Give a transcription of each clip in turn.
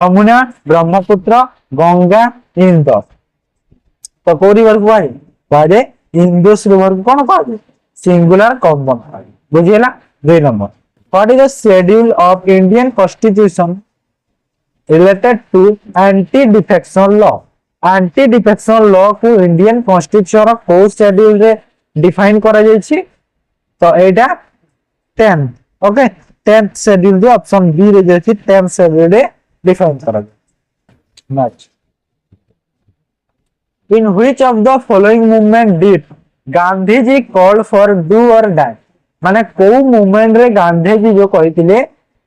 Yamuna, Brahmaputra, Ganga, Indus. तो कोई river को कहे इंदुस रिवर को कौन कह सिंगुलर कॉम्पाउंड बुझीला। 2 number what is the schedule of Indian constitution related to anti defection law. Anti defection law को इंडियन कॉन्स्टिट्यूशन को शेड्यूल रे डिफाइन करा जायछि। तो एटा 10 ओके 10th शेड्यूल दे ऑप्शन बी रे जायछि 10th शेड्यूल रे डिफाइन करा मैच। In which of the following movement did Gandhi ji call for do or die माने को मूवमेंट रे गांधी जी जो कहिथिले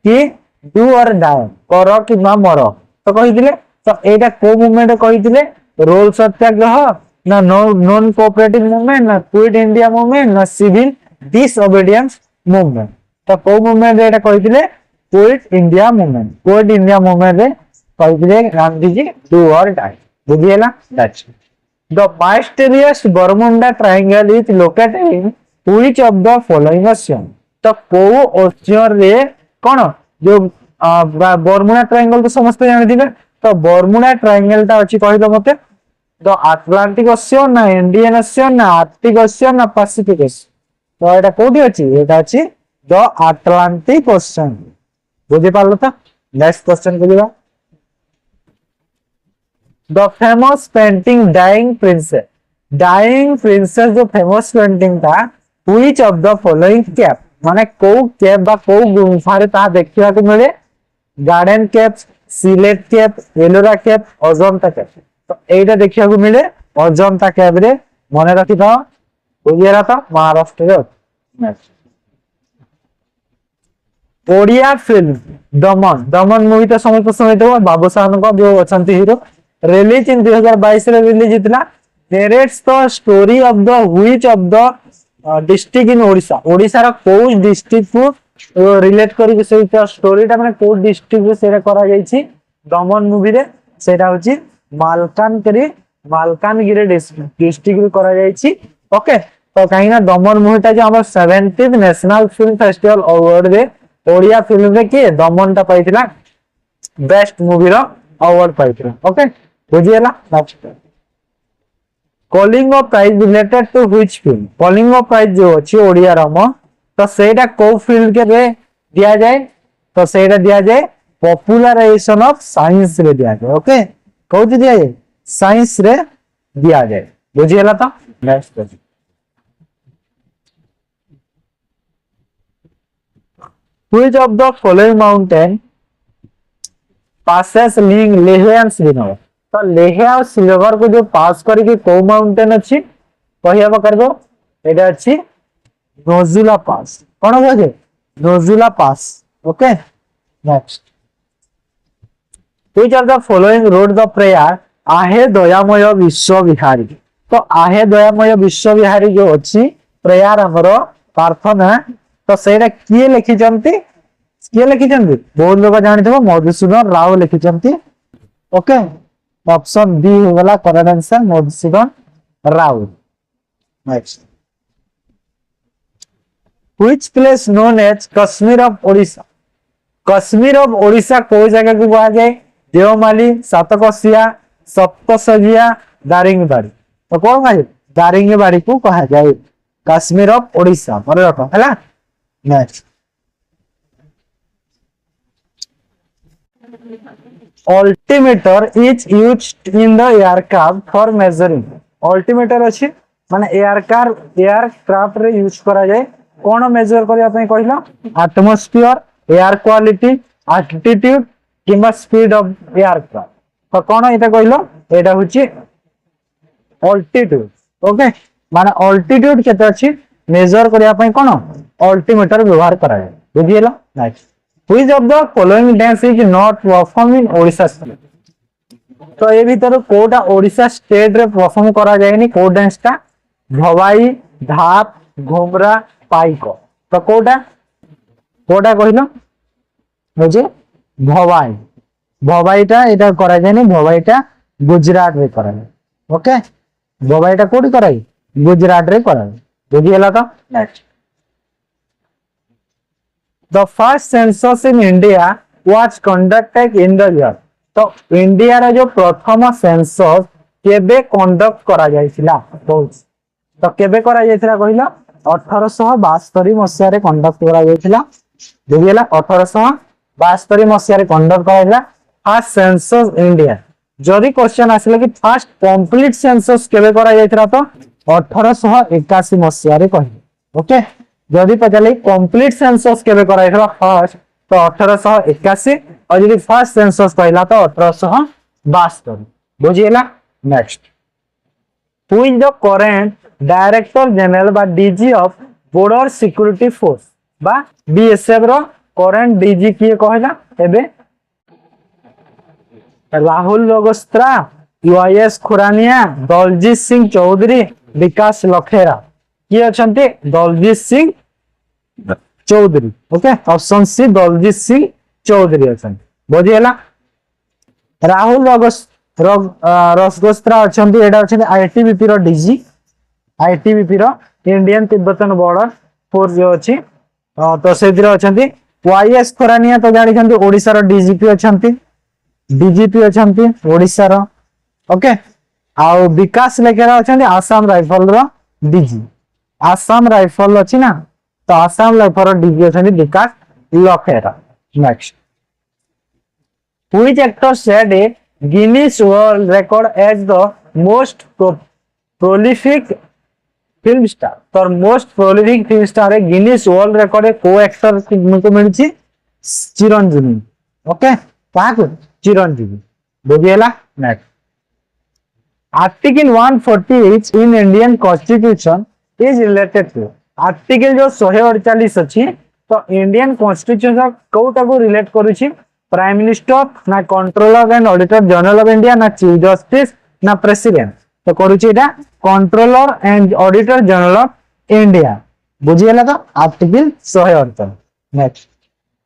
कि do or die करो कि ना मरो तो कहिथिले। तो एटा को मूवमेंट रे कहिथिले रोल सत्याग्रह ना नॉन कोऑपरेटिव मूवमेंट ना क्विट इंडिया मूवमेंट ना सिविल डिसओबीडियंस मूवमेंट। तो को मूवमेंट रे एटा कहिथिले quit India movement. Quit India movement रे कहिथिले Gandhi ji do or die बुझिएला। That's The mysterious Bermuda Triangle is located in which of the following ocean? तो को ओशियन रे कौन जो बर्मुडा ट्रायंगल तो समस्त जानथिले। तो बर्मुडा ट्रायंगल ता अछि कहिलो मते तो अटलांटिक ओशियन ना इंडियन ओशियन ना आर्कटिक ओशियन ना पैसिफिक ओशियन। तो एटा कोठी अछि एटा अछि द अटलांटिक ओशियन बुझि पारलो। तो नेक्स्ट क्वेश्चन को दिबा The famous painting Dying Princess। Dying Princess जो फेमस पेंटिंग था which of the following cape माने को केप बा को गुंफा रे ता देखिया को मिले गार्डन केप सिलेट cave Ellora cave Ajanta cave. तो एटा देखिया को मिले अजंता केप रे मने रखि था बुझिएरा। तो महाराष्ट्र रे ओडिया फिल्म दमन दमन मूवी तो समझ पसंद है बाबूसान को जो अछंती हीरो रिलीज इन 2022 रे रिलीज हितला। Narrates the story of the which of the district in Odisha Odisha रा को डिस्ट्रिक्ट को रिलेट करी के से स्टोरीटा माने को डिस्ट्रिक्ट रे सेरा करा जायछि दमन मूवी रे सेटा होछि मालकानगिरी डिस्ट्रिक्ट रे करा जायछि। ओके तो काईना दमन मूवीटा जो हमर 70th national film festival award रे ओडिया फिल्म रे के दमनटा पाइथिला बेस्ट मूवी रो अवार्ड पाइथिला। ओके बुझिएला। Next Kalinga prize related to which film Kalinga prize जो अछि ओडिया राम तो सेटा को फिल्म के रे दिया जाए। तो सेटा दिया जाए पॉपुलराइजेशन ऑफ साइंस रे दिया जाए। ओके कोथि दिया जाए साइंस रे दिया जाए बुझिएला। तो next question which of the following mountain passes link Leh and Srinagar. तो लेह और श्रीनगर को जो पास करके को माउंटेन अछि कहिया करबो एटा अछि नोजुला पास। कोन होजे नोजुला पास। Okay next which are the following wrote the prayer आहे दयामय विश्व विहारी। तो आहे दयामय विश्व विहारी जो अछि प्रेयर हमरो प्रार्थना तो सेटा किए लिखि जंती किए लिखिचंती बहुत लोग जानथिबो मधुसूदन राव लिखिचंती। ओके ऑप्शन बी हो गला correct answer Madhusudan Rao. Next which place known as Kashmir of Odisha. Kashmir of Odisha को जगह को कहा जाए देवमाली सातकोशिया सप्तसजिया दारिंगबाड़ी। तो कौन कहे दारिंगबाड़ी को कहा जाए कश्मीर ऑफ ओडिशा मन रख हैला। Next altimeter is used in the aircraft for measuring। altimeter अछि माने एयरक्राफ्ट रे यूज करा जाए कोन मेजर करिया पई कहिला एटमॉस्फियर एयर क्वालिटी एल्टीट्यूड किबा स्पीड ऑफ एयरक्राफ्ट। तो कोन एटा कहिलो एटा होछि अल्टीट्यूड। ओके माने अल्टीट्यूड केते अछि मेजर करिया पई कोन altimeter व्यवहार करा जाए बुझिएला। Next which of the following dance is not perform in Odisha state. तो ए भीतर कोटा ओडिशा स्टेट रे परफॉर्म करा जाएनी को डांस टा भवाई धाप घोमरा पाइको। तो कोटा कहिलो होजे भवाई भवाईटा एटा करा जाएनी भवाईटा गुजरात रे करा जाए। ओके भवाईटा कोठी कराई गुजरात रे करा बुझिएला। तो next The first census in India was conducted in the year। तो इंडिया रे जो प्रथम सेंसस केबे कंडक्ट करा जायतिला तो केबे करा जायतिला कहिला 1872 मसिया रे कंडक्ट करा जायतिला बुझिला 1872 मसिया रे कंडक्ट कराइला फर्स्ट सेंसस इंडिया जदि क्वेश्चन आसिला कि फर्स्ट कंप्लीट सेंसस केबे करा जायतिला तो 1881 मसिया रे कहि ओके जदि पचाले कंप्लीट सेंसस केबे करा जायतिला फर्स्ट तो 1881 और यदि फर्स्ट सेंसस कहला तो 1872 बुझिला next who is the current director general बा DG of Border Security Force बा बीएसएफ रो करेंट डीजी किए कहला एबे राहुल लोगोस्त्रा यूएस खुरानिया दलजीत सिंह चौधरी विकास लखेरा किए अछंती Daljit Singh Chaudhary okay option C Daljit Singh Chaudhary अछन बुझिला राहुल रसगोस्त्रा अछंती एडा अछंती आईटीबीपी रो डीजी आईटीबीपी रो इंडियन तिब्बतन बॉर्डर फोर्स जो अछि तो सेदिरो अछंती वाईएस खोरानिया तो जानि छंती ओडिसा रो डीजीपी अछंती ओडिसा रो ओके आ विकास लेखेरा अछंती आसाम राइफल रो डीजी आसाम राइफल अछि ना तो आसाम राइफल रो डीजी अछंती Vikas Lakhera next which actor said a Guinness world record as the most prolific film star तो most prolific film star Guinness world record को एक्टर को मिलची चिरंजीवी ओके काको चिरंजीवी बुझियला next article 148 in Indian constitution is related to article जो 148 अछि तो Indian constitution Kota को रिलेट करूची प्राइम मिनिस्टर ना controller and auditor general of India ना चीफ जस्टिस ना प्रेसिडेंट तो करूची एटा controller and auditor general of India बुझियला तो article 148 next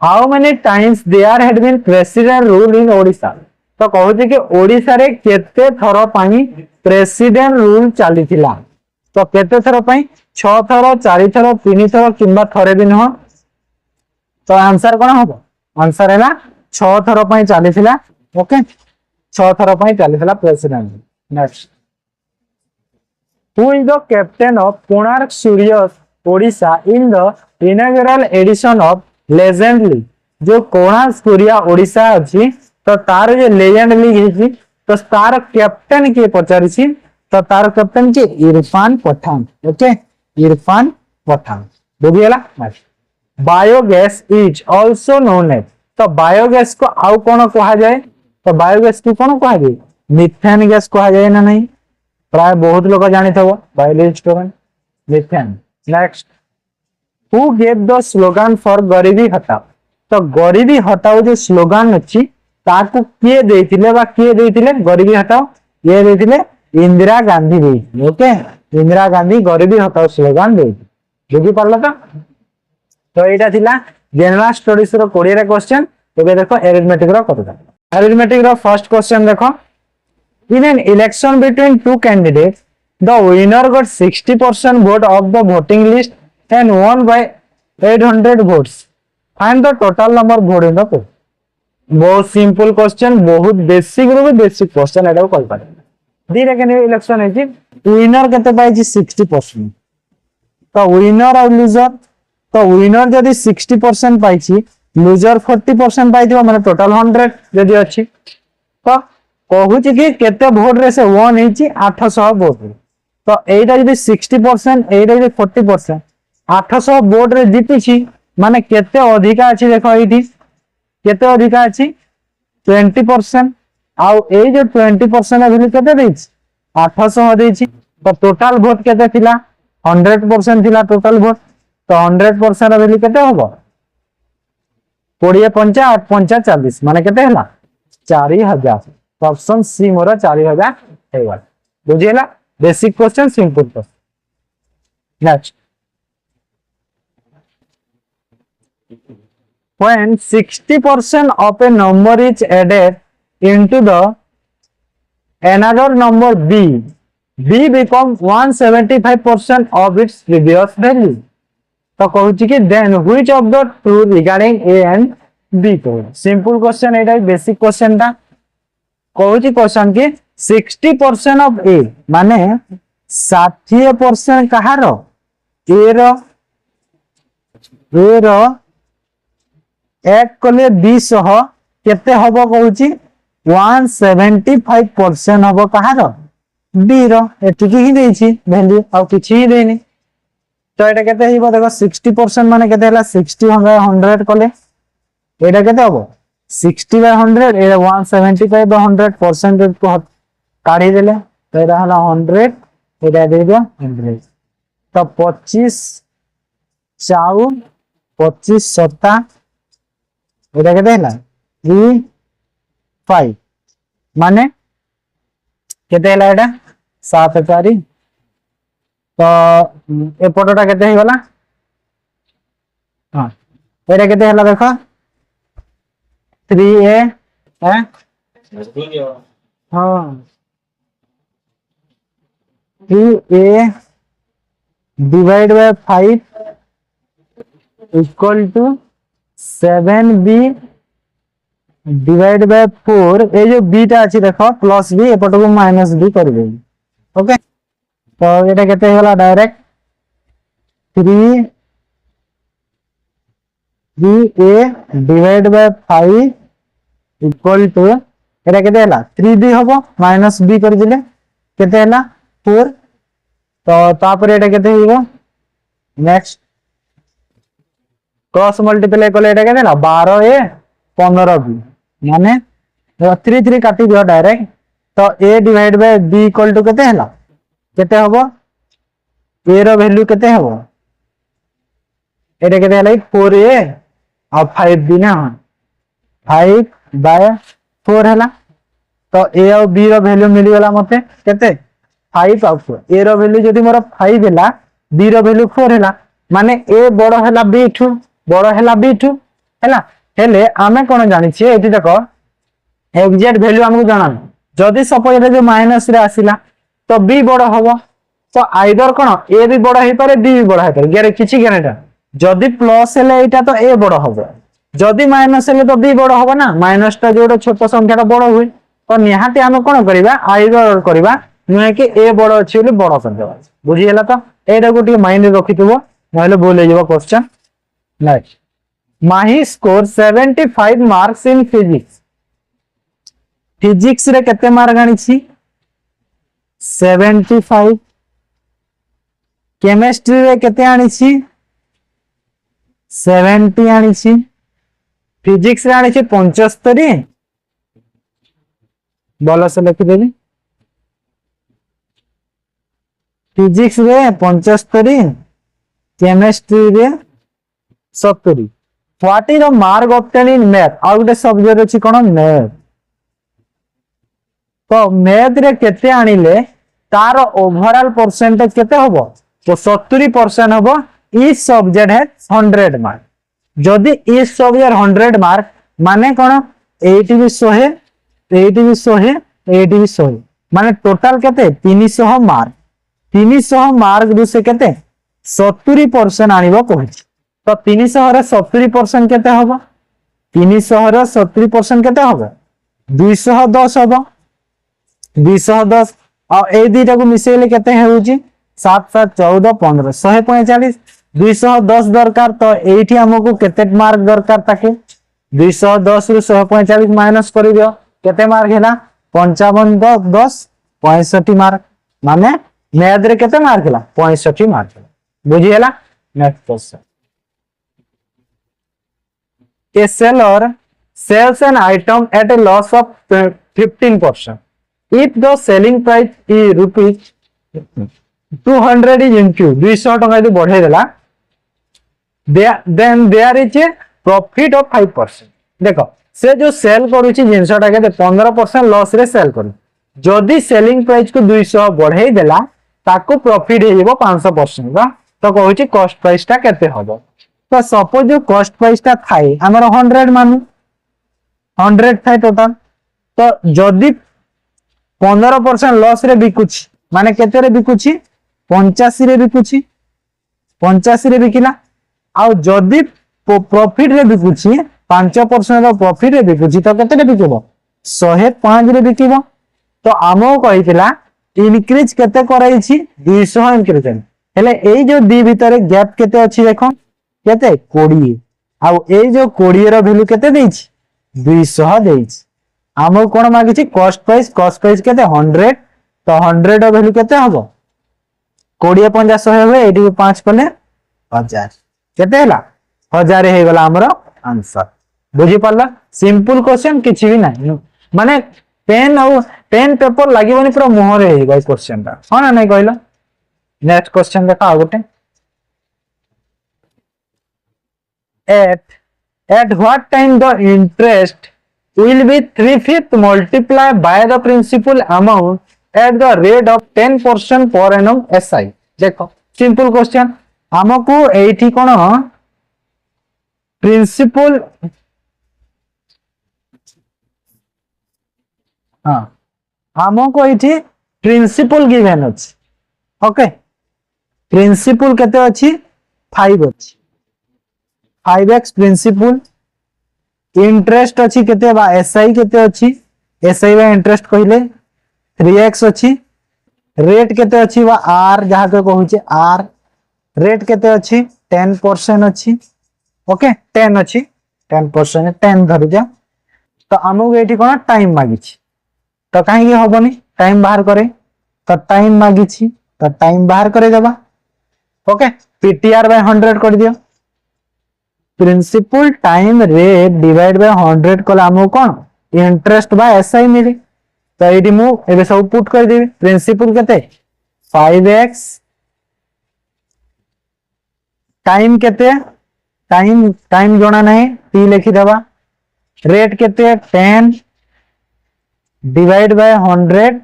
how many times there had been president rule in Odisha तो कहूची कि ओडिशा रे केते थरो पानी प्रेसिडेंट रूल चली थिला तो केते थरो पई 6 थरो 4 थरो 3 थरो किंबा थरे भी न तो आंसर कोन होबो आंसर हैला 6 थरो पई चली थिला ओके 6 थरो पई चली थिला president next who is the captain of Konark Suryas Odisha in the inaugural edition of legends league जो कोणार्क सूर्य ओडिशा अछि तो तार जो लेजेंड लीग है तो तार कैप्टन के पचारी छी तो तार कैप्टन के इरफान पठान ओके इरफान पठान बुझियला biogas is also known as तो बायोगैस को आउ कोन कहा जाए तो बायोगैस को कोन कहा जाए मिथेन गैस कहा जाए ना नहीं प्राय बहुत लोग जानि थबो biology student methane next who gave the slogan for garibi hatao तो गरीबी हटाओ जो स्लोगन अछि ताकू किए देथिले बा किए देथिले गरीबी हटाओ ये देथिले इंदिरा गांधी देथिले ओके इंदिरा गांधी गरीबी हटाओ स्लोगन दे बुझी परला तो एटा थिला जनरल स्टडीज रो 20 रे क्वेश्चन एबे देखो अरिथमेटिक रो कतटा अरिथमेटिक रो फर्स्ट क्वेश्चन देखो in an election between two candidates the winner got 60% vote of the voting list and won by 800 votes find the total number vote in the poll बहुत simple question बहुत basic रो basic question एटा call पारे the second election है winner केते पाई 60% तो winner और loser तो winner जदी 60% पाई loser 40% पाई दिबो माने टोटल 100 जदी अछि तो कहू कि केते वोट रे से वन हेची 800 वोट तो एटा जदी 60% एटा जदी 40% 800 वोट रे जीती छी माने केते अधिका अछि देखो एठी केते अधिका अछि 20% आउ ए जो 20% अभी केते देछि 800 देछि तो टोटल वोट केते थिला 100% थिला टोटल वोट तो 100% अभी केते होबो 20 5 8 5 40 माने केते हला 4000 तो ऑप्शन सी मोर 4000 हेगला बुझियला basic question simple question next when 60% of a number is added into the another number b becomes 175% of its previous value तो कहूची कि then which of the two regarding a and b तो simple question एटा basic question ता कहूँ question की 60% of ए माने 60% कहार ए रो add कले 20 केते हबो कहूची 175% हबो कहार बी रो एटिकी ही देछि वैल्यू आ किछि ही देनी तो एटा केते हिबो देखो 60% माने केते हला 60 100 कले एटा केते हबो 60/100 एटा 175/100% को काढी देले तो एटा हला 100 एटा दे दियो 100 तो 25 चाउ 25 सत्ता एटा केते हला 5 माने केते हला एटा 7 4 तो ए पटोटा केते ही गला हां एटा केते हला देखो 3a हैं हां 3a divide by 5 equal to 7b divide by 4 ए जो b टा अछि देखो प्लस b एपट को माइनस b कर दे ओके तो एटा केते होला direct 3a divide by 5 equal to एटा केते होला 3b होबो माइनस b कर दिले केते होला 4 तो तापर एटा केते हिबो नेक्स्ट क्रॉस मल्टीप्लाई करले एटा केते होला 12a 15b माने 3 3 काटी दियो डायरेक्ट तो a divide by b equal to केते हला केते हबो a रो वैल्यू केते हबो एटा केते हला 4a और 5b ना 5/4 हला तो a और b रो वैल्यू मिली गला मते केते 5 और 4 a रो वैल्यू जदी मोर 5 हला b रो वैल्यू 4 हला माने a बड़ो हला b ठू बड़ो हला b ठू हला हेले आमे कोन जानि छी एठी देखो एग्जैक्ट वैल्यू हमकु जाना जदी सपोज रे जो माइनस रे आसिला तो b बड़ होबो तो आइदर कोन a भी बड़ हे पारे b भी बड़ हे पारे गेरे किछि गेनेटा जदी प्लस हेले एटा तो a बड़ होबो जदी माइनस हेले तो b बड़ होबो ना माइनस टा जोडो छोट संख्याटा बड़ होई तो निहाती हम कोन करिबा आइदर करिबा नुहे कि a बड़ अछि बोली बड़ कर देबा बुझि गेला तो एटा को टी माइंड रखितबो नहले बोल हे जेबो question next Mahi scored 75 marks in physics. Physics रे केते मार्क आनी छी 75 केमिस्ट्री रे केते आनी छी 70 आनी छी फिजिक्स रे आनी छी 75 बोलो से लिख देबी फिजिक्स रे 75 केमिस्ट्री रे 70 What is the mark obtained in math? आउ गोटे सब्जेक्ट अछि कोन मैथ तो मैथ रे केते आनिले तार ओवरऑल परसेंटेज केते होबो तो 70% होबो इस सब्जेक्ट है 100 मार्क जदी इस सब्जेक्ट 100 मार्क माने कोन 80 भी 100 80 भी 100 80 भी 100 माने टोटल केते 300 मार्क 300 मार्क दु से केते 70% आनिबो कहछि तो 300 रे 70% केते होबो 300 रे 70% केते होबो 210 होबो 210 आ ए दीटा को मिसेले केते हेउची 7 7 14 15 145 210 दरकार तो एठी हमको केते मार्क दरकार ताके 210 रु 145 माइनस कर दियो केते मार्क हैला 55 10 65 मार्क माने मैथ रे केते मार्क हैला 65 मार्क बुझी हैला next question A seller sells an item at a loss of 15%. If the selling price is rupees 200 is increased, 200 टका जो बढ़े देला, then there is a profit of 5%. देखो से जो सेल करूची जिनसटा के 15% लॉस रे सेल करू जदी सेलिंग प्राइस को 200 बढ़े देला ताको प्रॉफिट हे जेबो 500% का तो कहूची कॉस्ट प्राइस टा केते होबो तो सपोज जो कॉस्ट प्राइस टा थाई हमर 100 मानु 100 थाई टोटल तो जदी 15% लॉस रे बिकुची माने केते रे बिकुची 85 रे बिकुची 85 रे बिकिला आ जदी प्रॉफिट रे बिकुची 5% रो प्रॉफिट रे बिकुची तो केते रे बिकबो 105 रे बिकिबो तो आमो कहितला इनक्रीज केते कराइछि 200 इनक्रीज हेले एई जो दी भितरे गैप केते अछि देखो केते 20 आउ एई जो 20 रो वैल्यू केते देछि 200 देछि आमो कोन मागिछि कॉस्ट प्राइस केते 100 तो 100 रो वैल्यू केते हबो 20 50 100 होबे एडी 5 कले 1000 केते हला 1000 हे गला हमरो आंसर बुझी पल्ला सिंपल क्वेश्चन किछि भी नाही माने पेन पेपर लागिबनी पूरा मुहरे हे गई क्वेश्चन ता हां ना कहलो नेक्स्ट क्वेश्चन देखा आगोटे at what time the interest will be 3/5 multiplied by the principal amount at the rate of 10% per annum SI देखो सिंपल क्वेश्चन हमको एठी कोन प्रिंसिपल हाँ हमको एठी प्रिंसिपल गिवन अछि ओके प्रिंसिपल केते अछि 5 अछि 5x प्रिंसिपल इंटरेस्ट अछि केते बा एसआई केते अछि एसआई बा इंटरेस्ट कहिले 3x अछि रेट केते अछि बा आर जहा के कहू छै आर रेट केते अछि 10% अछि ओके 10 अछि 10% 10 धरि जा तो हमहु एठी कोन टाइम मागी छी तो काहे होबनी टाइम बाहर करे तो टाइम मागी छी तो टाइम बाहर करे देबा ओके पीटीआर बाय 100 कर दियो principal time rate divide by 100 कला हमहु कोन इंटरेस्ट बाय एसआई मिली तो एडी मु एबे सब पुट कर देबी प्रिंसिपल केते 5x टाइम केते टाइम जोना नहीं टी लिखि देबा रेट केते 10 divide by 100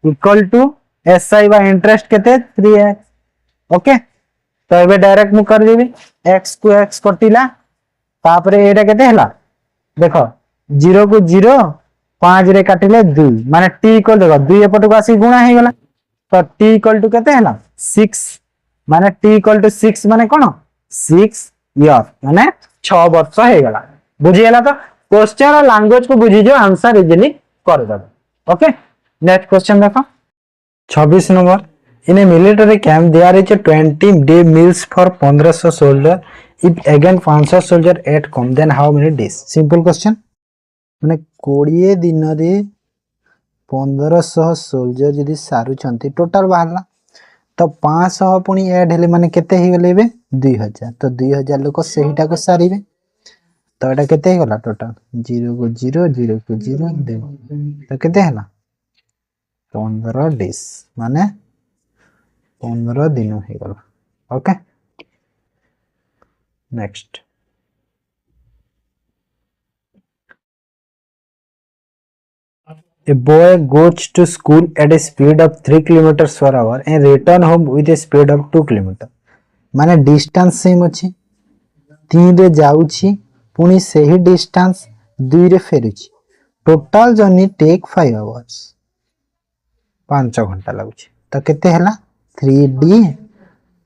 equal to SI by interest केते 3x ओके तो एबे डायरेक्ट मु कर देबी x को x कटिला तापरे एटा केते हला देखो 0 को 0 5 रे काटिले 2 माने t इक्वल देखो 2 एपट को आसी गुणा हे गला तो t इक्वल टू केते हला 6 माने t इक्वल टू 6 माने कोन 6 ईयर माने 6 वर्ष हे गला बुझी गेला तो क्वेश्चन और लैंग्वेज को बुझी जो आंसर इजीली कर दबो ओके नेक्स्ट क्वेश्चन देखो 26 number in a military camp there is a 20 day meals for 1500 soldier if again 500 soldier at come then how many days simple question माने 20 दिन रे 1500 सोल्जर जदी सारु छंती टोटल बाहरला तो 500 पुनी ऐड हेले माने केते ही गलेबे 2000 तो 2000 लोक सेहीटा को सारीबे तो एटा केते ही गला टोटल 0 को 0 0 को 0 दे तो केते हला 15 डेज माने 15 दिन हो गला okay next A boy goes to school at a speed of 3 kilometers per hour and return home with a speed of 2 kilometers माने डिस्टेंस सेम अछि 3 रे जाउछि पुनी सेही डिस्टेंस 2 रे फेरुछि टोटल जर्नी टेक 5 आवर्स 5 घंटा लागुछि तो केते हला 3d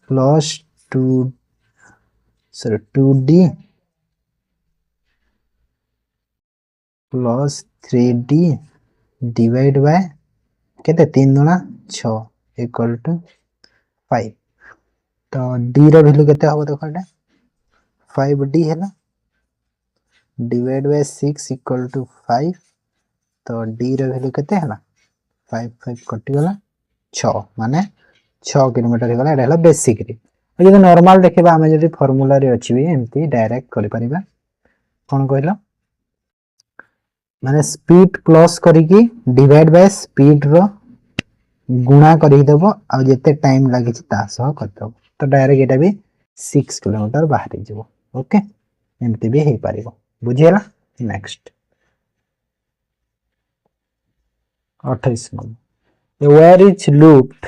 plus 2d plus 3d divide by केते 3 गुणा 6 इक्वल टू 5 तो d रो वैल्यू केते हो देखो एटा 5d हैला डिवाइड बाय 6 इक्वल टू 5 तो d रो वैल्यू केते हैला 5 5 कटि गला 6 माने 6 किलोमीटर गला एटा हला बेसिक रे जदि नॉर्मल देखबा हम जदि फार्मूला रे अछि भी एमती डायरेक्ट करि परिबा कोन कहलो माने स्पीड प्लस करी की डिवाइड बाय स्पीड रो गुणा करि देबो आ जते टाइम लागि छि ता सह कर देबो तो डायरेक्ट एटा भी 6 किलोमीटर बाहर जेबो ओके एमती भी हे परिबो बुझियला next 28 number a wire is looped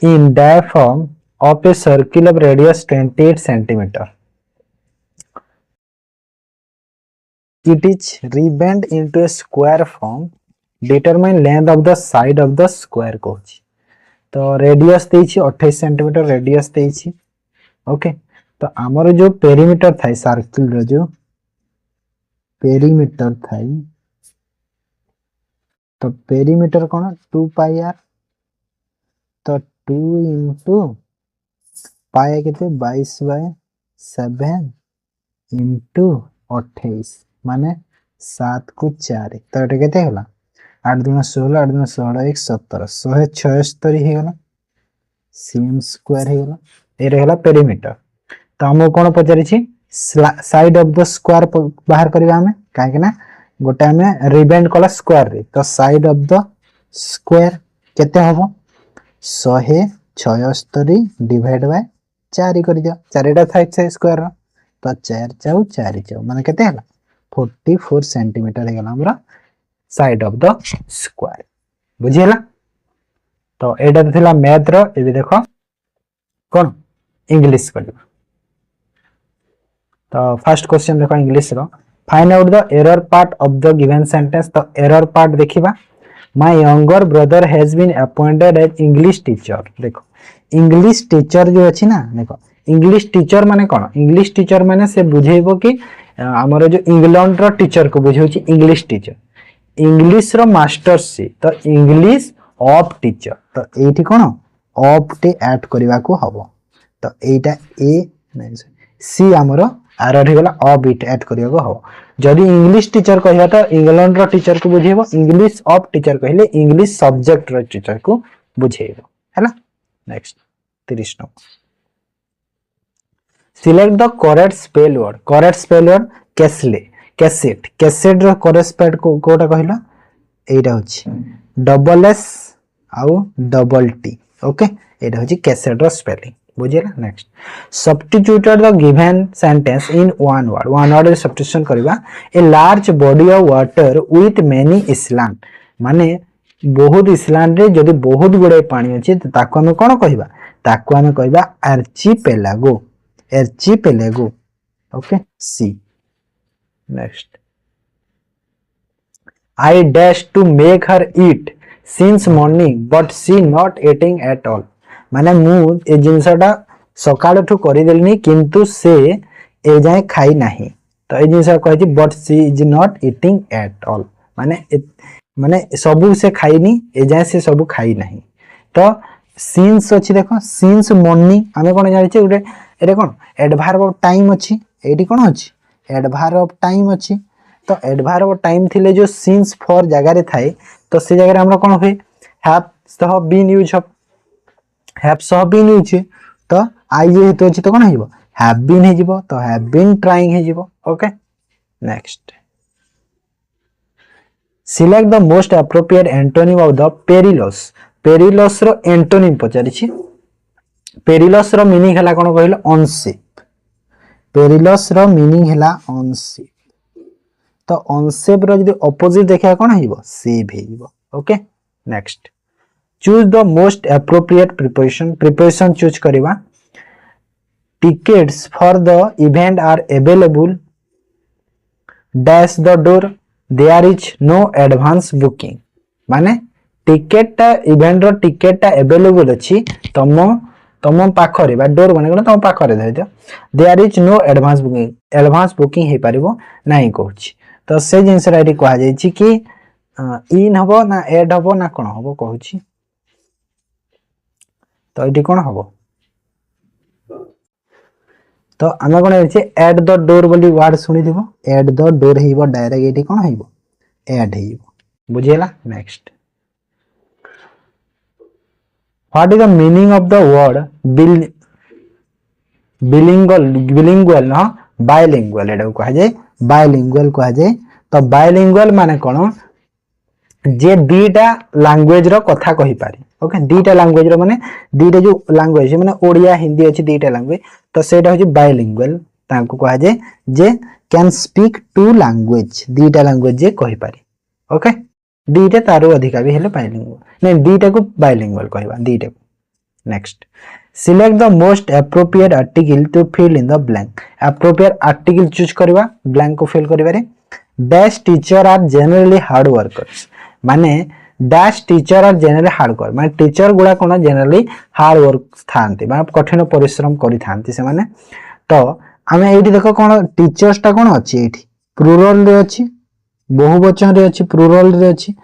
in diaphragm of a circle of radius 28 centimeter. It is rebent into a square form. Determine length of the side of the square कहछि तो radius देछि 28 centimetre radius देछि okay तो हमर जो perimeter Thai circle रो जो perimeter Thai तो perimeter कौन 2 पाई are तो 2 इंटू पाए के 22/7 इंटू 28 माने 7 को 4 तो ये केते होला 8 दूना 16 8 दूना 16 1 17 176 हे गला सीएम स्क्वायर हे गला ए रहला पेरीमीटर तो हम कोन पचारि छी साइड ऑफ द स्क्वायर बाहर करबा हमें काहे के ना गोटे हमें रिबेंड कला स्क्वायर रे तो साइड ऑफ द स्क्वायर केते हबो 176 डिवाइड बाय 4 कर दियो 4टा साइड से स्क्वायर रो तो 4 चाउ 4 चाउ माने केते हला 44 सेंटीमीटर हे गला हमरा साइड ऑफ द स्क्वायर बुझियला तो एटा थिला मैथ रो ए देखो कोन इंग्लिश करबा तो फर्स्ट क्वेश्चन देखो इंग्लिश रो find out the error part of the given sentence तो एरर पार्ट देखिबा my younger brother has been appointed as English teacher देखो इंग्लिश टीचर जो अछि ना देखो इंग्लिश टीचर माने कोन इंग्लिश टीचर माने से बुझेइबो कि हमर जो इंग्लैंड रो टीचर को बुझेउछि इंग्लिश टीचर इंग्लिश रो मास्टर सी तो इंग्लिश ऑफ टीचर तो एठी कोन ऑफ टे ऐड करबा को हबो तो एटा ए सी हमरो आर गला ऑफ इट ऐड करियो गो हो जदी इंग्लिश टीचर कहया तो इंग्लैंड रो टीचर को बुझेबो इंग्लिश ऑफ टीचर कहले इंग्लिश सब्जेक्ट रो टीचर को बुझेबो हैला next 30 number select the correct spell word कैसले कैसेट रो करेक्ट स्पेल कोटा कहला एटा होची डबल एस आउ डबल टी ओके एटा होची कैसेट रो स्पेलिंग बुझिला next substituted the given sentence in one word रे सब्स्टिट्यूशन करबा a large body of water with many island माने बहुत इसलैंड रे जदी बहुत गुडे पानी अछि त ताको हम कोन कहबा ताको हम कहबा archipelago okay C next I dash to make her eat since morning but she not eating at all माने मु ए जिंसटा सकाळ ठु करि देलनी किंतु से ए जाय खाई नाही तो ए जिंस कहै छी but she is not eating at all माने सबु से खाईनी ए जाय से सबु खाई नाही तो since अछि देखो since morning हमें कोन जानि छी उडे एरे कोन एडभार्ब ऑफ टाइम अछि एडी कोन अछि एडभार्ब ऑफ टाइम अछि तो एडभार्ब ऑफ टाइम थिले जो since for जगह रे थाए तो से जगह रे हमरा कोन होय have सह बीन यूज have सह बीन यूज तो आई जे हेतु अछि तो कोन हेबो have been हे जिवो तो have been trying हे जिवो okay next select the most appropriate antonym of the perilous रो एंटोनिम पचारि छी पेरिलोस रो मीनिंग हला कोन कहलो अनसेफ पेरिलोस रो मीनिंग हला अनसेफ तो अनसेफ रो जदी ऑपोजिट देखा कोन हेबो सेफ हेबो okay next choose the most appropriate preparation choose करबा tickets for the event are available dash the door there is no advance booking माने टिकट ता इवेंट रो टिकट ता अवेलेबल अछि तम पाखरे बा डोर बने तम पाखरे धरि दियो there is no advance booking हे परिबो नाही कहूची तो से जिंस राइट कहा जाय छी कि इन हबो ना एड हबो ना कोन हबो कहूची तो एटी कोन हबो तो आमे कोन हे एट द डोर बोली वर्ड सुनी दिबो एट द डोर हेबो डायरेक्ट एटी कोन हेबो ऐड हेबो बुझियला next what is the meaning of the word bilingual ना बायलिंगुअल एडा कहा जाय बायलिंगुअल कहा जाय तो बायलिंगुअल माने कोन जे दीटा लैंग्वेज रो कथा कहि पारे ओके दीटा लैंग्वेज रो माने दीटा जो लैंग्वेज माने ओडिया हिंदी अछि दीटा लैंग्वेज तो सेटा होची बायलिंगुअल तांको कहा जाय जे कैन स्पीक टू लैंग्वेज दीटा लैंग्वेज जे कहि पारे ओके दीटा तारो अधिका भी हेले बायलिंगुअल नै दीटा को बायलिंगुअल कहबा दीटा को next select the most appropriate article to fill in the blank appropriate article choose करबा ब्लैंक को फिल करबारे dash teacher are generally hard workers माने dash teacher are generally hard worker माने टीचर गुडा कोन जनरली हार्ड वर्क थांती माने कठिन परिश्रम करि थांती से माने तो हमें एठी देखो कोन टीचर्स ता कोन अछि एठी प्लुरल रे अछि बहुवचन रे अछि प्लुरल रे अछि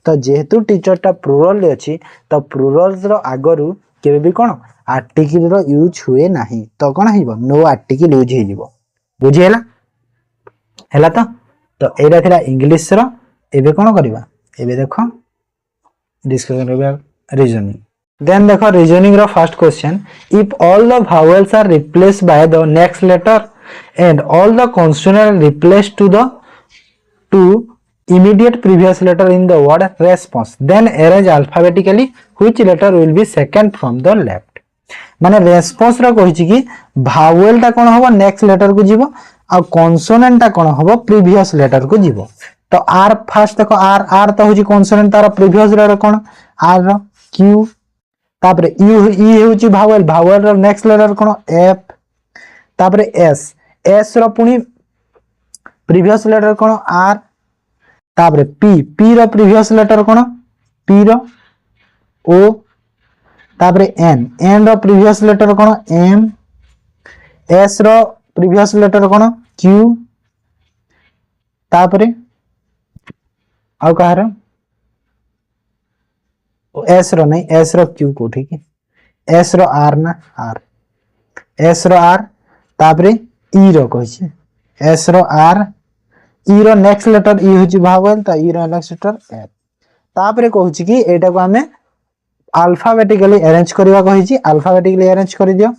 तो जेहेतु टीचरटा प्लुरल रे अछि तो प्लुरल्स रो आगरु केबे भी कोन आर्टिकल रो यूज हुए नाही तो कोन हिबो नो आर्टिकल यूज हे जिवो बुझी हैला तो एटा थिला इंग्लिश रो एबे कोन करबा एबे देखो डिस्कशन करबा रीजनिंग देन देखो रीजनिंग रो first question if all the vowels are replaced by the next letter and all the consonant replaced to immediate previous letter in the word response then arrange alphabetically which letter will be second from the left माने response रा कहिछि कि vowel टा कोन होबो next letter को जीवो आ consonant टा कोन होबो previous letter को जीवो तो आर फर्स्ट देखो आर आर तो होछि कॉन्सोनेंट तार प्रीवियस लेटर कोन आर रो क्यू तापरे यू ई होछि भावेल भावेल रो नेक्स्ट लेटर कोन एफ तापरे एस एस रो पुनी प्रीवियस लेटर कोन आर तापरे पी पी रो प्रीवियस लेटर कोन पी रो ओ तापरे एन एन रो प्रीवियस लेटर कोन एम एस रो प्रीवियस लेटर कोन क्यू तापरे आउ कहार एस रो नहीं एस रो क्यू को ठीक है एस रो आर ना आर एस रो आर तापरे ई रो कहिछि एस रो आर ई रो नेक्स्ट लेटर ई होछि भावेल त ई रो नेक्स्ट लेटर एफ तापरे कहिछि कि एटा को हमें अल्फाबेटिकली अरेंज करबा कहिछि अल्फाबेटिकली अरेंज कर दियो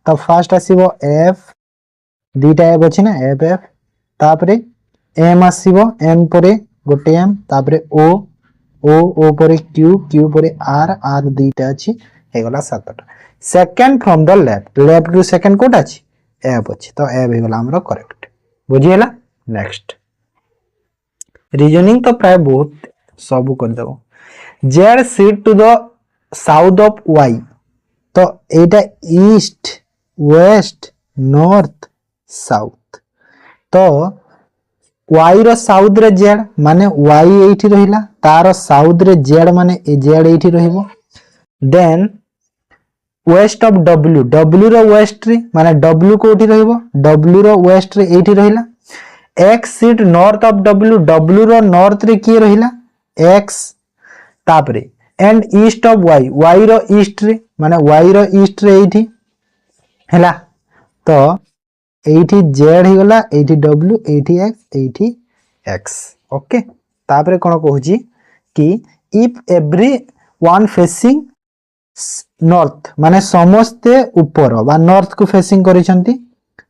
तो फर्स्ट आसीबो एफ दीटा एफ अछि ना एफ एफ तापरे एम आसीबो एम परे गोटे एम तापरे ओ ओ ओ परे क्यू क्यू परे आर आर दीटा अछि हे गला सातटा second from the left left to second कोट अछि एफ अछि तो एफ हे गला हमरो करेक्ट बुझी हैला नेक्स्ट रीजनिंग तो प्राय बहुत सब कर देबो Z sit to the south of Y तो एटा ईस्ट वेस्ट नॉर्थ साउथ तो वाई रो साउथ रे जेड माने वाई एठी रहिला तार साउथ रे जेड माने ए जेड एठी रहिबो then west of W W रो वेस्ट रे माने डब्ल्यू कोठी रहिबो डब्ल्यू रो वेस्ट रे एठी रहिला X sit north of W W रो नॉर्थ रे की रहिला एक्स तापरे and east of Y Y रो ईस्ट रे माने वाई रो ईस्ट रे एठी हैला तो एठी जेड ही गला एठी डब्ल्यू एठी एक्स ओके तापरे कोन कहूची कि if every one facing north माने समस्ते ऊपर बा नॉर्थ को फेसिंग करिसंती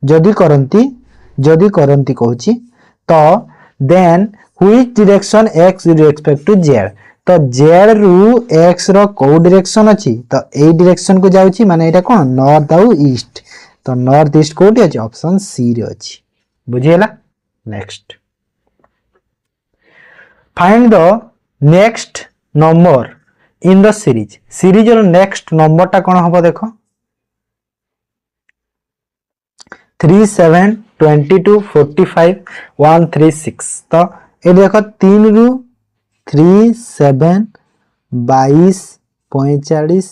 जदी करंती कहूची तो then which direction X will respect to Z तो जेड रु एक्स रो को डायरेक्शन अछि तो ए डायरेक्शन को जाउची माने एटा कोन नॉर्थ आउ ईस्ट तो नॉर्थ ईस्ट कोठी अछि ऑप्शन सी रे अछि बुझियला next find the next number in the series रो नेक्स्ट नंबर टा कोन हबो देखो 3 7 22 45 136 तो ए देखो 3 रु 3 7 22 45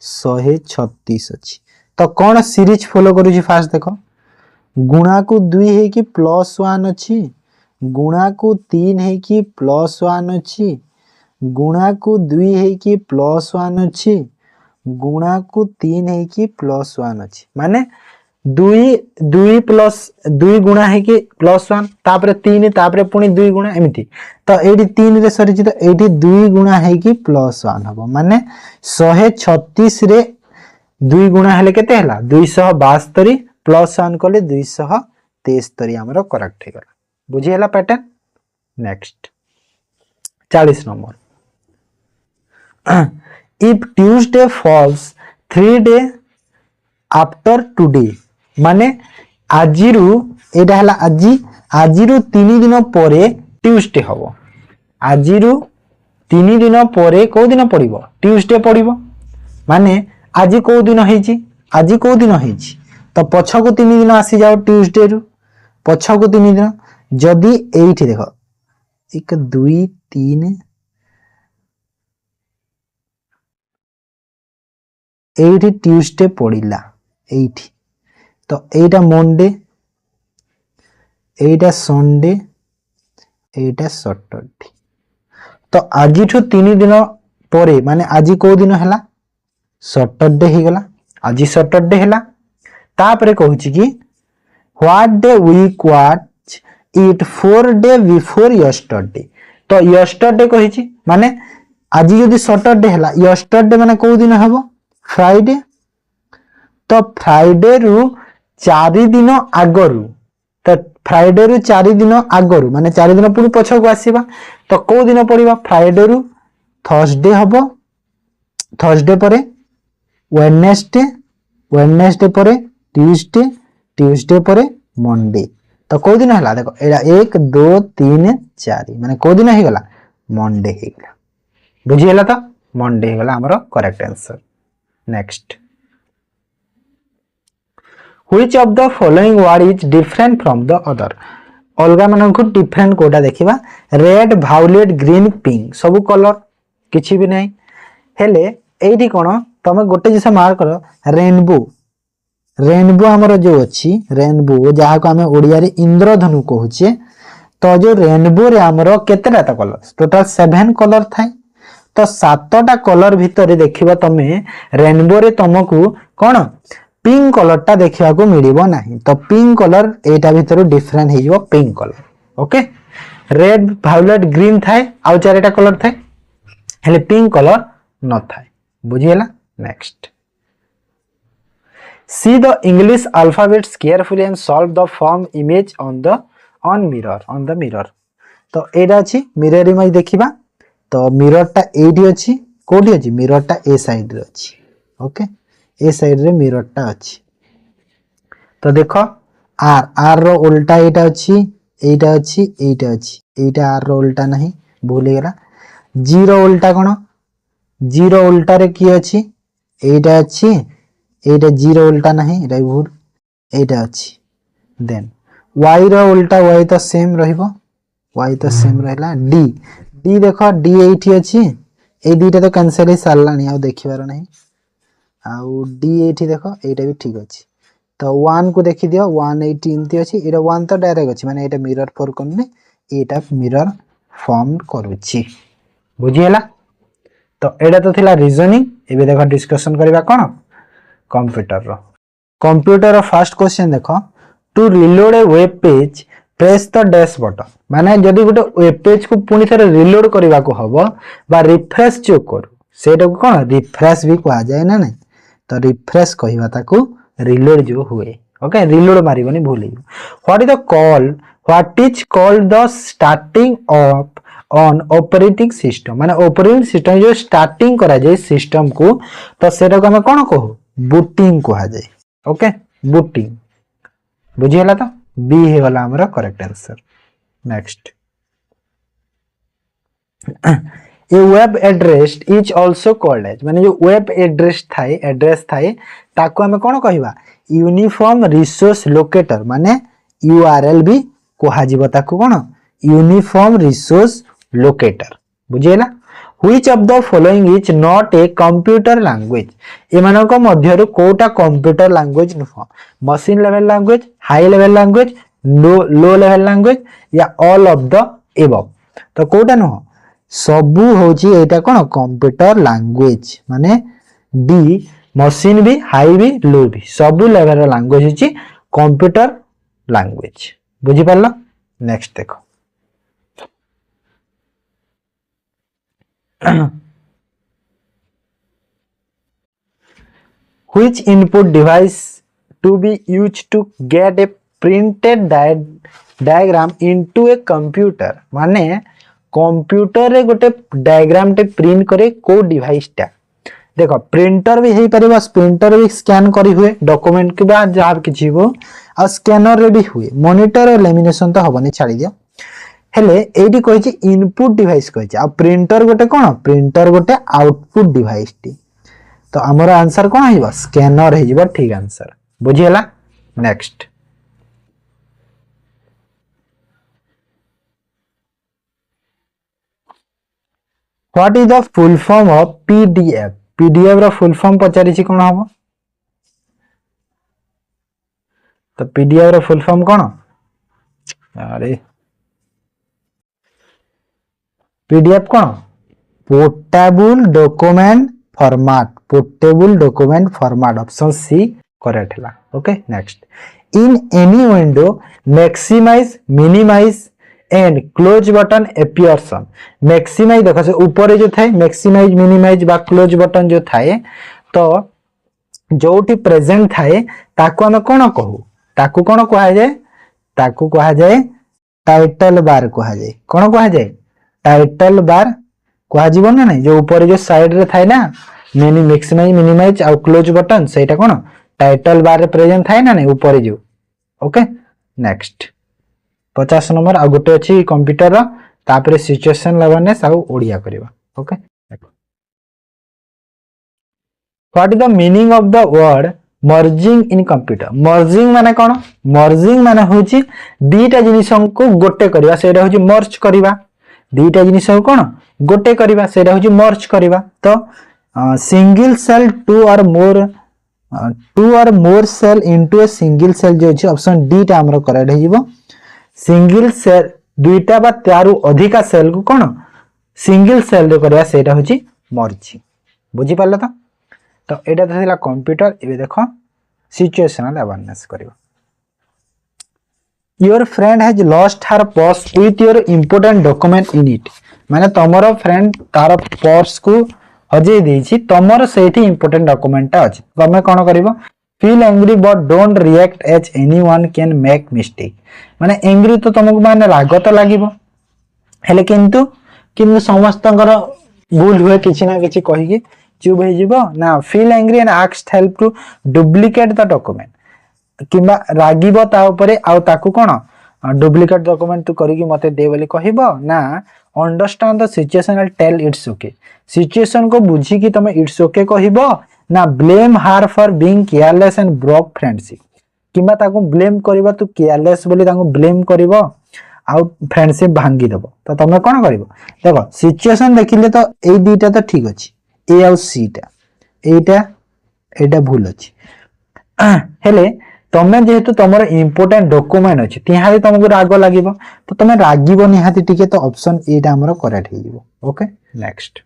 136 अछि तो कौन सीरीज फॉलो करू फास्ट देखो गुणा को 2 है कि +1 अछि गुणा को 3 है कि +1 अछि गुणा को 2 है कि +1 अछि गुणा को 3 है कि +1 अछि माने 2 प्लस 2 गुणा है कि +1 तापरे 3 तापरे पुनी 2 गुणा एमिति तो एडी 3 रे सरी तो एडी 2 गुणा है कि +1 हबो माने 136 रे 2 गुणा हेले केते हला 272 +1 कले 273 हमरो करेक्ट हे गला बुझी हला pattern next 40 number if Tuesday falls 3 day after today माने आजिरु एटा हला आजिरु 3 दिन परे ट्यूसडे हबो आजिरु 3 दिन परे को दिन पड़िबो ट्यूसडे पड़िबो माने आजि को दिन हेची आजि को दिन हेची तो पछ को 3 दिन आसी जाओ ट्यूसडे रु पछ को 3 दिन जदी एठी देखो 1 2 3 एठी ट्यूसडे पड़िला एठी तो एटा मंडे एटा संडे एटा सैटरडे तो आज 3 दिन परे माने आज को दिन हैला सैटरडे ही गला आज सैटरडे हैला तापरे कहूची कि what day we was it 4 day before yesterday तो यस्टरडे कहिची माने आज यदि सैटरडे हैला यस्टरडे माने को दिन हबो फ्राइडे तो फ्राइडे रु 4 दिन आगरु तो फ्राइडे रु 4 दिन आगरु माने 4 दिन पुणी पछ को आसीबा तो को दिन पड़िबा फ्राइडे रु थर्सडे हबो थर्सडे परे वेडनेसडे परे ट्यूसडे परे मंडे तो को दिन हैला देखो एला 1 2 3 4 माने को दिन हे गला मंडे हे गला बुझी हैला तो मंडे हे गला हमरो correct answer next Which of the following word is different from the other? अलगा मन को डिफरेंट कोटा देखिबा रेड वायलेट ग्रीन पिंक सब कलर किछि भी नहीं हेले एठी कोन तमे गोटे जिस मार्क करो रेनबो रेनबो हमर जो अछि रेनबो जहा को हमें ओडिया रे इंद्रधनु कहूचे तो जो रेनबो रे हमर केतेटा त कलर टोटल 7 कलर थाई तो 7टा कलर भितर देखिबा तमे रेनबो रे तुमको कोन पिंक कलर टा देखा को मिलिबो नाही तो पिंक कलर एटा भितर डिफरेंट हे जो pink colour okay red violet green थाए आउ चारटा कलर थाए हेले पिंक कलर न थाए बुझियला next see the English alphabets carefully and solve the form image on the mirror तो एटा अछि मिरर इमेज देखिबा तो मिरर टा एडी अछि कोडी अछि मिरर टा ए साइड रे अछि ओके ए साइड रे मिरर टा अछि तो देखो आर रो उल्टा एटा अछि एटा आर रो उल्टा नहीं भूल गेला जीरो उल्टा कोन जीरो उल्टा रे की अछि एटा अछि एटा जीरो उल्टा नहीं एटा भूल एटा अछि देन y रो उल्टा y तो सेम रहइबो y तो सेम रहला d देखो d एठी अछि ए दीटा तो कैंसिल ही सारलानी आ देखिबार नहीं आउ डी एठी देखो एटा भी ठीक अछि तो 1 को देखि दियो 180 इनती अछि एटा 1 तो डायरेक्ट अछि माने एटा मिरर फॉर करने एटा मिरर फॉर्म करूछि बुझियला तो एटा तो थिला रीजनिंग एबे देखो डिस्कशन करबा कोन कंप्यूटर रो फर्स्ट क्वेश्चन देखो to reload a web page press the dash button माने जदी गोटे वेब पेज को पुनी थरे रीलोड करबा को हबो बा रिफ्रेश जो करू सेटा को कोन रिफ्रेश भी कहा जाय ना नहीं तो रिफ्रेश कहिबा ताको रीलोड जो हुए ओके रीलोड मारिबनी भूली what is the call what is called the starting of on operating system माने ऑपरेटिंग सिस्टम जो स्टार्टिंग करा जाय सिस्टम को तो सेटा को हम कोन कहू बूटिंग कहा जाय ओके बूटिंग बुझियला तो बी हे वाला हमरा correct answer next a web address is also called as माने जो वेब एड्रेस थाए ताको हमें कोन कहिबा यूनिफॉर्म रिसोर्स लोकेटर माने यूआरएल भी कोहा जीव ताको कोन यूनिफॉर्म रिसोर्स लोकेटर बुझियला which of the following is not a computer language एमानो को मध्य रो कोटा कंप्यूटर लैंग्वेज नुह machine level language high level language low level language या ऑल ऑफ द एबव तो कोटा नुह सबू होची एटा कोन कंप्यूटर लैंग्वेज माने डी मशीन भी हाई भी लो भी सबू लेवल रो लैंग्वेज होची कंप्यूटर लैंग्वेज बुझी परला नेक्स्ट देखो which input device to be used to get a printed diagram into a computer माने कंप्यूटर रे गोटे डायग्राम टे प्रिंट करे को डिवाइस टा देखो प्रिंटर भी हेई परिबा प्रिंटर भी स्कैन करी हुए डॉक्यूमेंट के बाद जहां किछि हो आ स्कैनर रे भी हुए मॉनिटर और लेमिनेशन तो हबनी छाड़ी दियो हेले एडी कहि छि इनपुट डिवाइस कहि छि आ प्रिंटर गोटे कोन प्रिंटर गोटे आउटपुट डिवाइस टी तो हमर आंसर कोन हिबा स्कैनर हिबा ठीक आंसर बुझियला next what is the full form of PDF PDF रो फुल फॉर्म पचारि छि कोन हबो तो पीडीएफ रो फुल फॉर्म कोन अरे पीडीएफ कौन portable document format portable document format option C correct है okay next in any window maximize minimize and close button appears maximize देखो से ऊपर जो थाए मैक्सिमाइज मिनिमाइज बा क्लोज बटन जो थाए तो जोटी प्रेजेंट थाए ताको हम कोन कहू ताको कोन कहा जाए ताको कहा जाए टाइटल बार कहा जाए कोन कहा जाए टाइटल बार कहा जीव ना नहीं जो ऊपर जो साइड रे थाए ना मिनी मैक्सिमाइज मिनिमाइज और क्लोज बटन सेटा कोन टाइटल बार रे प्रेजेंट थाए ना नहीं ऊपर जो ओके नेक्स्ट 50 नंबर आ गोटे अछि कंप्यूटर रो तापर सिचुएशन अवेयरनेस आ ओडिया करबा okay what is the meaning of the word merging in computer merging माने कोन मर्जिंग माने होची दीटा जिनिस को गोटे करबा सेटा होची मर्ज करबा दीटा जिनिस को कोन गोटे करबा सेटा होची मर्ज करबा तो single cell two or more cell into a single cell जो अछि ऑप्शन डी टा हमरो करेक्ट हे जिवो सिंगल सेल दुईटा बा तारु अधिका सेल को कोन सिंगल सेल जो करबा सेटा होची मर्जिंग बुझी पाले तो एटा थिला कंप्यूटर एबे देखो सिचुएशनल अवेयरनेस करिवो your friend has lost her purse with your important document in it माने तमरो फ्रेंड तार पर्स को हजे देछि तमरो सेठी इंपोर्टेंट डॉक्यूमेंट अछि तमे कोन करिवो feel angry but don't react as anyone can make mistake माने एंग्री तो तुमको माने राग तो लागिवो हेले किंतु समस्तंकर भूल हुए किछि ना किछि कहि चुप हो जीवो ना feel angry and asked help to duplicate the document किबा रागिबो ता ऊपर आउ ताकू कोन डुप्लिकेट डॉक्यूमेंट तू करिकि मते दे बोली कहिबो ना understand the situation and tell it's okay situation को बुझी कि तमे इट्स ओके कहिबो ना blame her for being careless and broke friendship किबा ताकू ब्लेम करिबो तू केयरलेस बोली ताकू ब्लेम करिबो आउ फ्रेंडशिप भांगी देबो तो तमे कोन करिबो देखो सिचुएशन देखिले तो ए दुईटा तो ठीक अछि ए आउ सी टा एटा भूल अछि हेले तमे जेहेतु तमरो इंपोर्टेंट डॉक्यूमेंट अछि तिहारी तमको राग लागिवो तो तमे रागिवो निहाती टिके तो ऑप्शन ए टा हमरो करेक्ट हे जिवो okay next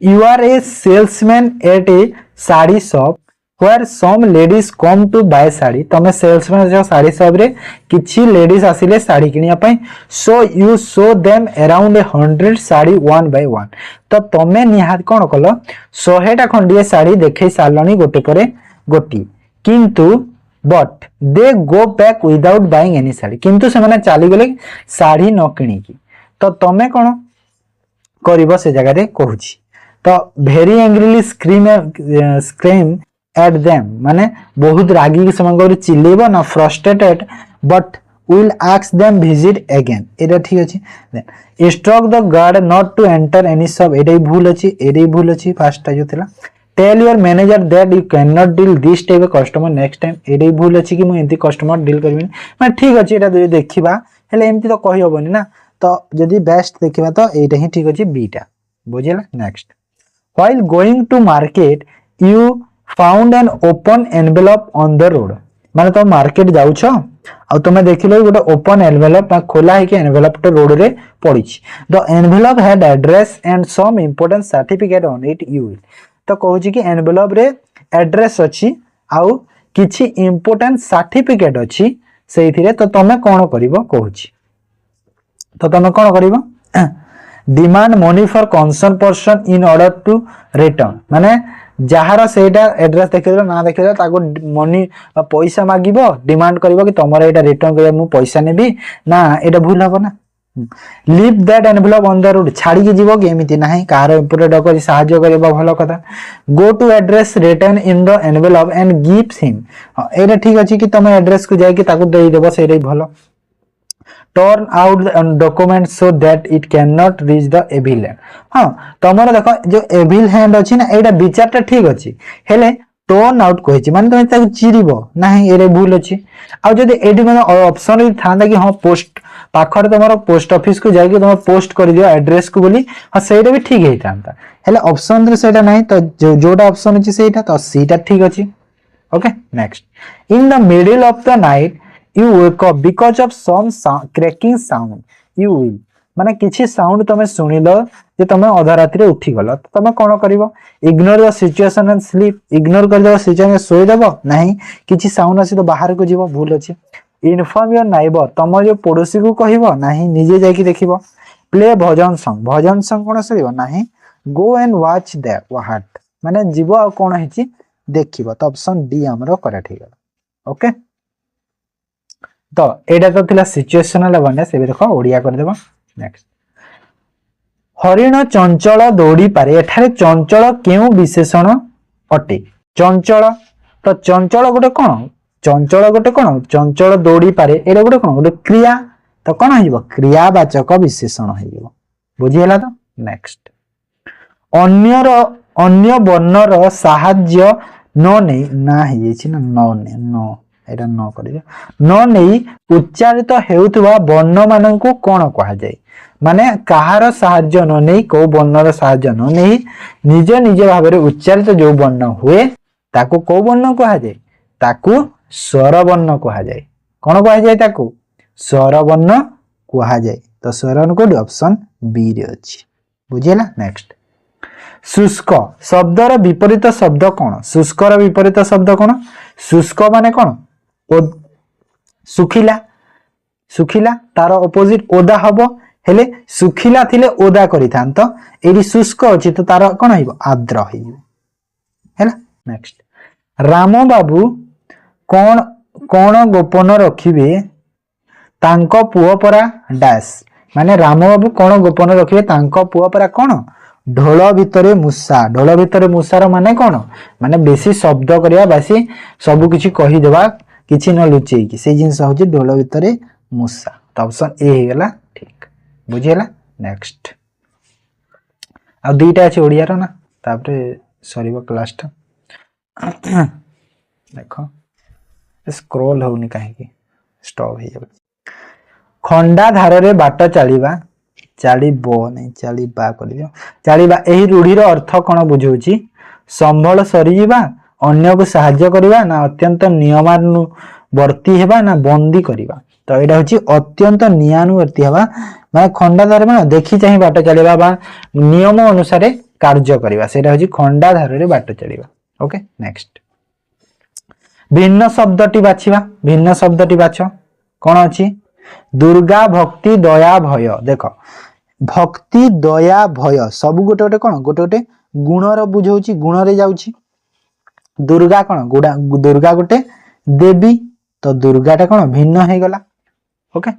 you are a salesman at a sari shop where some ladies come to buy sari तमे सेल्समैन जो साड़ी शॉप रे किछि लेडीज आसिले साड़ी किनिया पई so you show them around 100 sari one by one तो तमे निहात कोन कलो 100 टा खंडिए साड़ी देखै सालनी गोटे परे गोटी किंतु but they go back without buying any sari किंतु से माने चाली गेले साड़ी न किनी की तो तमे कोन करिवो से जगह रे कहूची तो very angrily scream at them माने बहुत रागी के समय को चिल्लेबो ना frustrated but will ask them visit again एटा ठीक अछि instruct the guard not to enter any shop एटा भूल अछि फास्ट जो थिला tell your manager that you can not deal this type of customer next time एटा भूल अछि कि मु एंती कस्टमर डील करबिनी माने ठीक अछि एटा देखिबा हेले एंती तो कहि होबनी ना तो जदी बेस्ट देखिबा तो एटा ही ठीक अछि बीटा बुझिला next while going to market you found an open envelope on the road माने तो मार्केट जाउ छ आ तुमे देखिलो गोटे ओपन एनवेलप बा खोला है कि एनवेलप तो रोड रे पड़ी छ the envelope had address and some important certificate on it you will तो कहू छी कि एनवेलप रे एड्रेस अछि आउ किछि इंपोर्टेंट सर्टिफिकेट अछि सेहिथिरे तो तुमे कोन करिवो कहू छी तो तुमे कोन करिवो demand money for concern person in order to return माने जहार सेटा एड्रेस देखिलो ना देखिलो ताको मनी पैसा मागिबो डिमांड करिवो कि तमरा एटा रिटर्न करिया मु पैसा नेबी ना एटा भूल हबो ना leave that envelope on the road छाड़ी के जीवो कि एमिति नाही कार ऊपर डकर सहाय्य करबा भलो कथा go to address return in the envelope and gives him एटा ठीक अछि कि तमे एड्रेस को जाय कि ताको देई देबो सेरै भलो turn out the document so that it cannot reach the evil hand हां तमरो देखो जो evil hand अछि ना एटा विचारटा ठीक अछि हेले टर्न आउट कहिछि माने तमे ताको चिरिबो नाही एरे भूल अछि आ जदि एडी माने ऑप्शन थांदा कि हां पोस्ट पाखर तमरो पोस्ट ऑफिस को जाय कि तम पोस्ट कर दियो एड्रेस को बोली हां सेटा भी ठीक हेइ थांता हेले ऑप्शन रे सेटा नाही तो जोडा ऑप्शन अछि सेटा तो सीटा ठीक अछि okay next in the middle of the night you wake up because of some cracking sound you will ମାନେ କିଛି ସାଉଣ୍ଡ ତମେ ଶୁଣିଲ ଯେ ତମେ ଅଧା ରାତିରେ ଉଠିଗଲ ତମେ କଣ କରିବ ignore the situation and sleep ignore କରିଦେବ ସିଚୁଏସନ ଶୋଇଦେବ ନାହିଁ କିଛି ସାଉଣ୍ଡ ଆସି ତ ବାହାରକୁ ଯିବ ଭୁଲ ଅଛି ଇନଫର୍ମ ୟୋର ନାଇବର ତମ ଯୋଉ ପଡୋଶୀକୁ କହିବ ନାହିଁ ନିଜେ ଯାଇକି ଦେଖିବ ପ୍ଲେ ଭଜନ ସଙ୍ଗ କଣ ଶୁଣିବ ନାହିଁ go and watch there what ମାନେ ଯିବ ଆଉ କଣ ହେଇଛି ଦେଖିବ ତ ଅପସନ ଡି ଆମର କରେକ୍ଟ ହେଇଗଲା ओके तो एटा तो थिला सिचुएशनल अवेयरनेस ए देखो ओडिया कर देबो नेक्स्ट हरिण चंचल दौड़ी पारे एठारे चंचल केउ विशेषण अटे चंचल तो चंचल गोटे कोन चंचल दौड़ी पारे एटा गोटे कोन गोटे क्रिया तो कोन हिबो क्रियावाचक विशेषण हिबो बुझियला तो नेक्स्ट अन्य वर्णर साहाय्य न नै ना हिजेछि ना न एटा न करियो न नै उच्चारित हेउथवा वर्ण माननकु कोन कहा जाय माने कहार साहाय्य न नै को वर्णर साहाय्य न नै निज निज भाबरे उच्चारित जो वर्ण हुए ताकू को वर्ण कहा जाय ताकू स्वर वर्ण कहा जाय कोन कहा जाय ताकू स्वर वर्ण कहा जाय तो स्वर कोड ऑप्शन बी रे अछि बुझियला नेक्स्ट शुष्क शब्दर विपरीत शब्द कोन शुष्कर विपरीत शब्द कोन शुष्क माने कोन सुखिला सुखिला तार ऑपोजिट ओदा हबो हेले सुखिला थिले ओदा करिथान तो एडी शुष्क अछि तो तार कोन हिबो आर्द्र हिबो हैला नेक्स्ट राम बाबू कोन कोन गोपन रखिबे तांको पुओ परा डैश माने राम बाबू कोन गोपन रखिबे तांको पुओ परा कोन ढोल भितरे मूसार माने कोन माने बेसी शब्द करिया बासी सब किछि कहि देबा किछि न लुचै कि से जिंस होछि ढोल भितरे मूसा तो ऑप्शन ए हे गेला ठीक बुझियला नेक्स्ट आ दुईटा अछि ओडिया रो ना तापरे सरीबो क्लास टा देखो स्क्रॉल होउनी काहे कि स्टॉप हे जाबे खंडा धार रे बाट चालिबा चालिबो नै चालिबा करियो चालिबा एही रूढीर अर्थ कोन बुझौछि संबल सरीबा अन्य को सहाय्य करिबा ना अत्यंत नियमानुवर्ती हेबा ना बंदी करिबा तो एटा होछि अत्यंत नियमानुवर्ती हेबा माने खंडाधार माने देखि चाहिँ बाट चलिबा बा नियम अनुसार कार्य करिबा सेटा होछि खंडाधार रे बाट चलिबा ओके नेक्स्ट भिन्न शब्दटी बाछ कोन अछि दुर्गा भक्ति दया भय देखो भक्ति दया भय सब गोटे गोटे कोन गोटे गोटे गुणर बुझौछि गुण रे जाउछि दुर्गा कोन दुर्गा गोटे देवी तो दुर्गाटा कोन भिन्न हे गला ओके